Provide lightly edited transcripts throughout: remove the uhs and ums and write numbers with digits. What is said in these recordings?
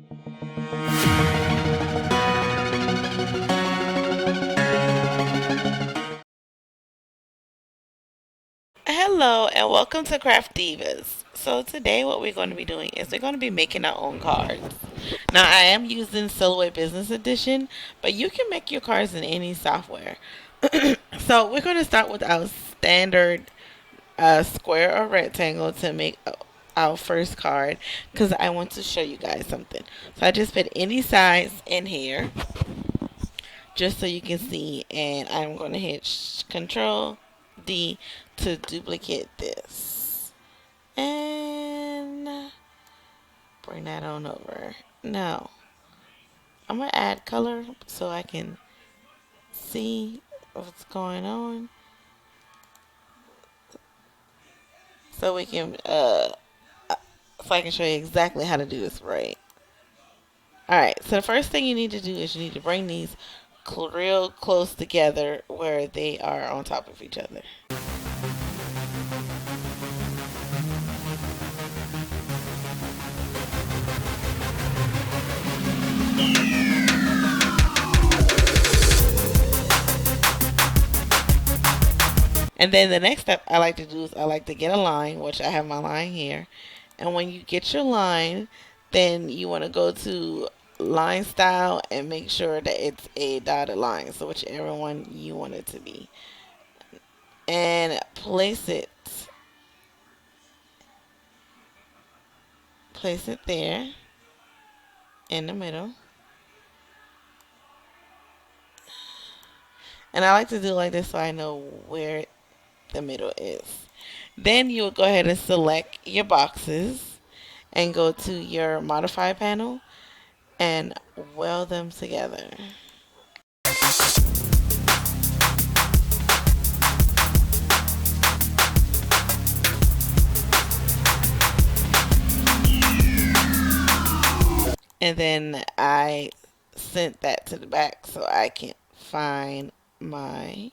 Hello and welcome to Craft Divas. So today what we're going to be doing is we're going to be making our own cards. Now I am using Silhouette Business Edition, but you can make your cards in any software. So we're going to start with our standard square or rectangle to make our first card because I want to show you guys something. So I just put any size in here just so you can see, and I'm going to hit Control D to duplicate this and bring that on over. Now I'm going to add color so I can see what's going on, so we can so I can show you exactly how to do this right. Alright, so the first thing you need to do is you need to bring these real close together where they are on top of each other. And then the next step I like to do is I like to get a line, which I have my line here. And when you get your line, then you want to go to line style and make sure that it's a dotted line. So whichever one you want it to be. And place it there in the middle. And I like to do it like this so I know where the middle is. Then you will go ahead and select your boxes and go to your modify panel and weld them together. And then I sent that to the back so I can find my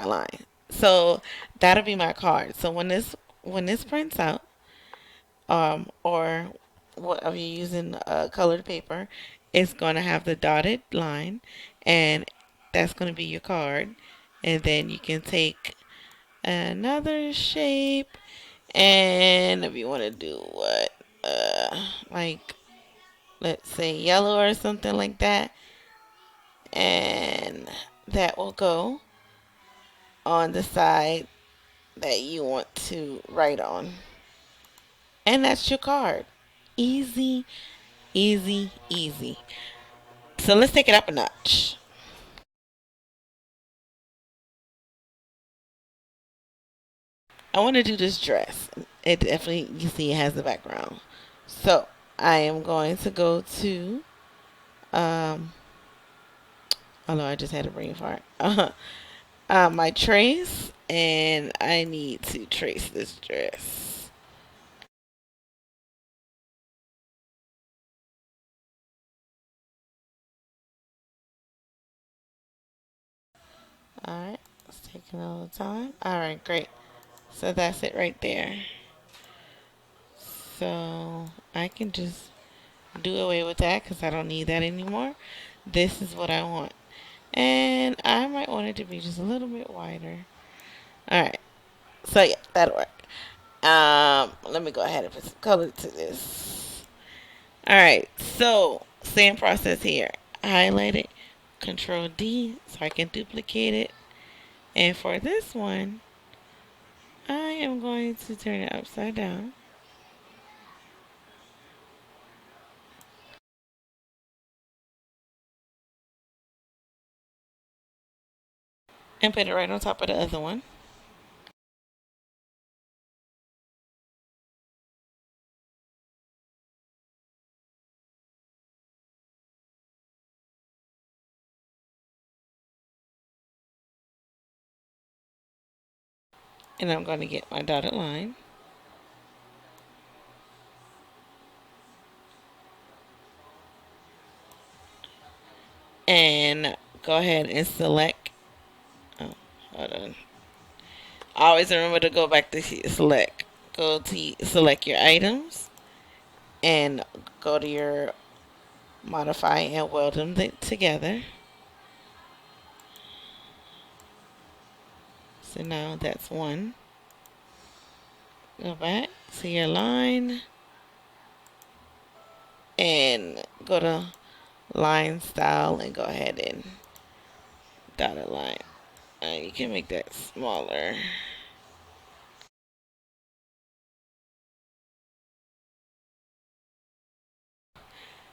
line. So that'll be my card. So when this prints out, or whatever you're using, colored paper, it's gonna have the dotted line, and that's gonna be your card. And then you can take another shape, and if you want to do what, like let's say yellow or something like that, and that will go on the side that you want to write on. And that's your card. Easy, easy, easy. So let's take it up a notch. I want to do this dress. It definitely, you see, it has the background. So I am going to go to, um, although I just had a brain fart, my trace, and I need to trace this dress. Alright, it's taking a little time. Alright, great. So that's it right there. So I can just do away with that because I don't need that anymore. This is what I want. And I might want it to be just a little bit wider. Alright, so yeah, that'll work. Let me go ahead and put some color to this. Alright, so same process here. Highlight it, Control D so I can duplicate it. And for this one, I am going to turn it upside down. And put it right on top of the other one. And I'm going to get my dotted line. And go ahead and select. Oh, hold on. I always remember to go back to select. go to select your items and go to your modify and weld them together. So now that's one. Go back to your line and go to line style and go ahead and dotted line. You can make that smaller.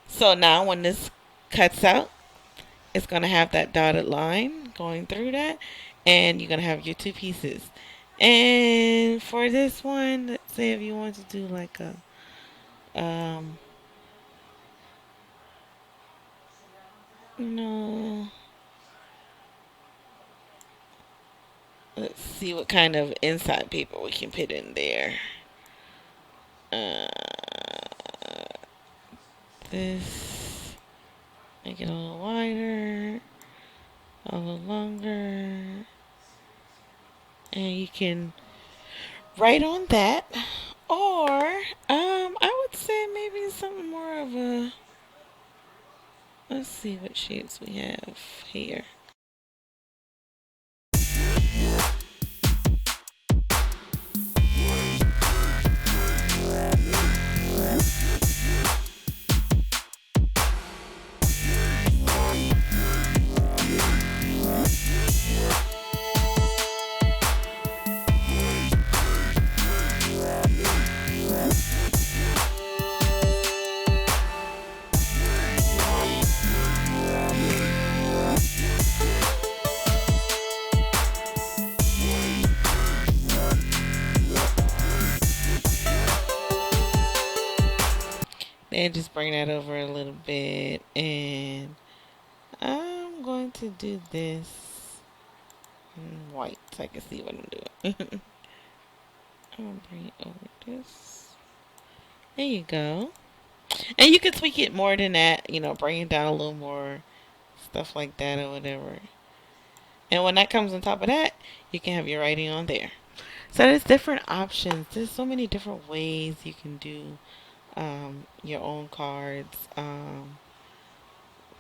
So now when this cuts out, it's going to have that dotted line going through that, and you're going to have your two pieces. And for this one, let's say if you want to do like a, um, no, let's see what kind of inside paper we can put in there. Uh, this, make it a little wider, a little longer, and you can write on that. Or, I would say maybe something more of a, let's see what shapes we have here. And just bring that over a little bit. And I'm going to do this in white so I can see what I'm doing. I'm going to bring it over this. There you go. And you can tweak it more than that, bring it down a little more, stuff like that or whatever. And when that comes on top of that, you can have your writing on there. So there's different options. There's so many different ways you can do your own cards.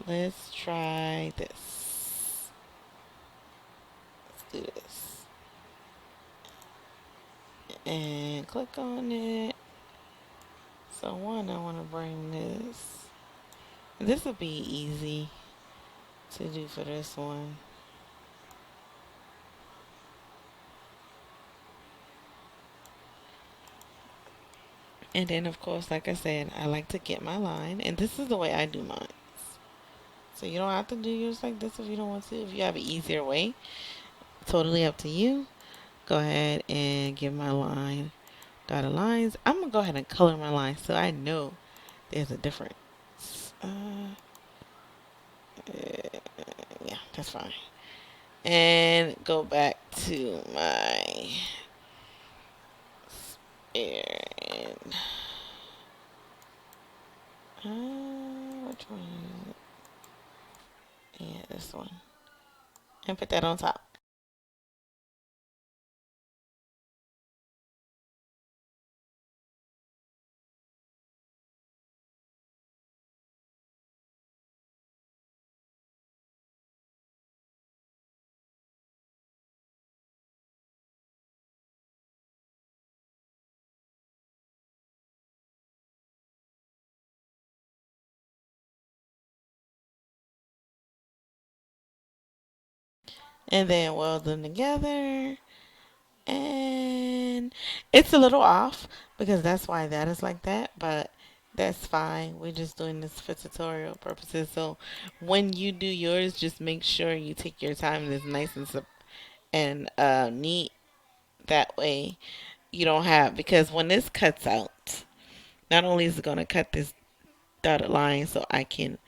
Let's try this. Let's do this. And click on it. So one, I want to bring this. This will be easy to do for this one. And then, of course, like I said, I like to get my line. And this is the way I do mine. So you don't have to do yours like this if you don't want to. If you have an easier way, totally up to you. Go ahead and give my line dotted lines. I'm going to go ahead and color my lines so I know there's a difference. Yeah, that's fine. And go back to my sphere and which one is it? Yeah, this one. And put that on top. And then weld them together. And it's a little off because that's why that is like that, but that's fine. We're just doing this for tutorial purposes. So when you do yours, just make sure you take your time and it's nice and neat. That way you don't have, because when this cuts out, not only is it going to cut this dotted line so I can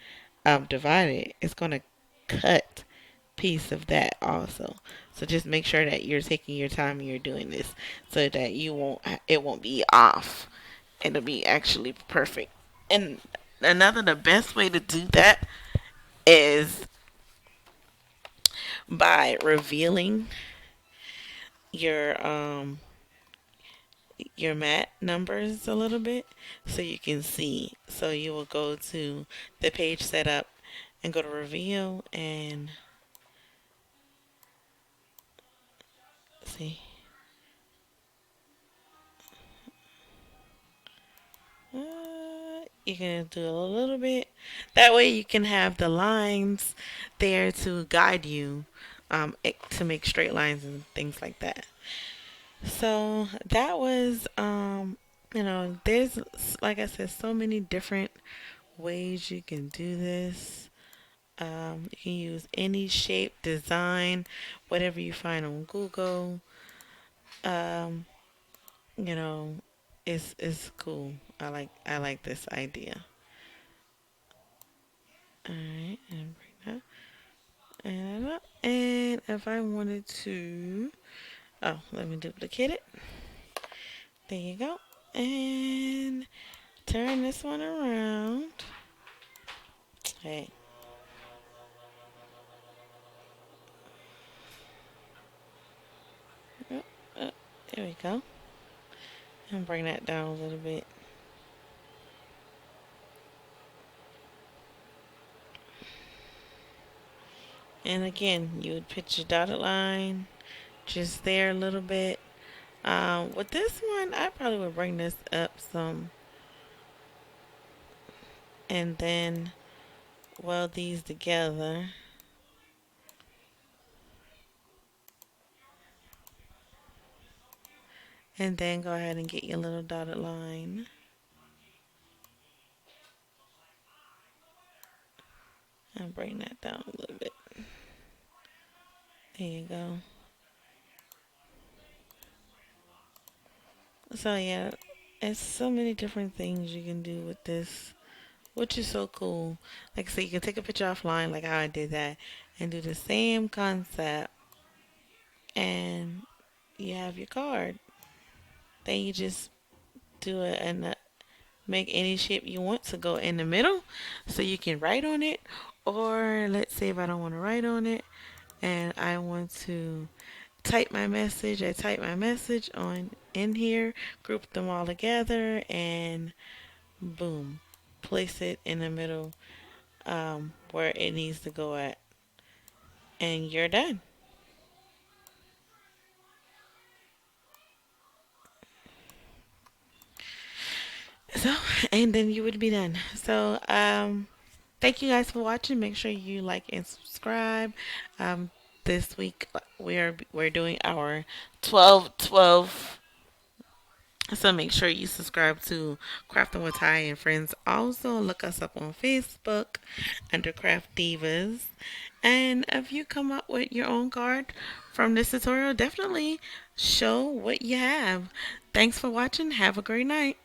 divide it, it's going to cut piece of that also. So just make sure that you're taking your time and you're doing this so that it won't be off. It'll be actually perfect. And the best way to do that is by revealing your your mat numbers a little bit so you can see. So you will go to the page setup and go to reveal and see. You can do a little bit. That way you can have the lines there to guide you to make straight lines and things like that. So that was, there's, like I said, so many different ways you can do this. You can use any shape, design, whatever you find on Google. Um, you know, it's cool. I like this idea. All right, and bring that and up. And if I wanted to, oh, let me duplicate it. There you go. And turn this one around. Hey, oh, oh, there we go. And bring that down a little bit. And again, you would put your dotted line just there a little bit. With this one, I probably would bring this up some and then weld these together. And then go ahead and get your little dotted line and bring that down a little bit. There you go. So yeah, it's so many different things you can do with this, which is so cool. Like I said, you can take a picture offline, like how I did that, and do the same concept, and you have your card. Then you just do it and make any shape you want to go in the middle, so you can write on it. Or let's say if I don't want to write on it, and I want to type my message, I type my message on in here, group them all together, and boom, place it in the middle where it needs to go at, and you're done. So, and then you would be done. So, thank you guys for watching. Make sure you like and subscribe. This week we're doing our 12-12. So make sure you subscribe to Crafting with Ty and Friends. Also look us up on Facebook under Craft Divas. And if you come up with your own card from this tutorial, definitely show what you have. Thanks for watching. Have a great night.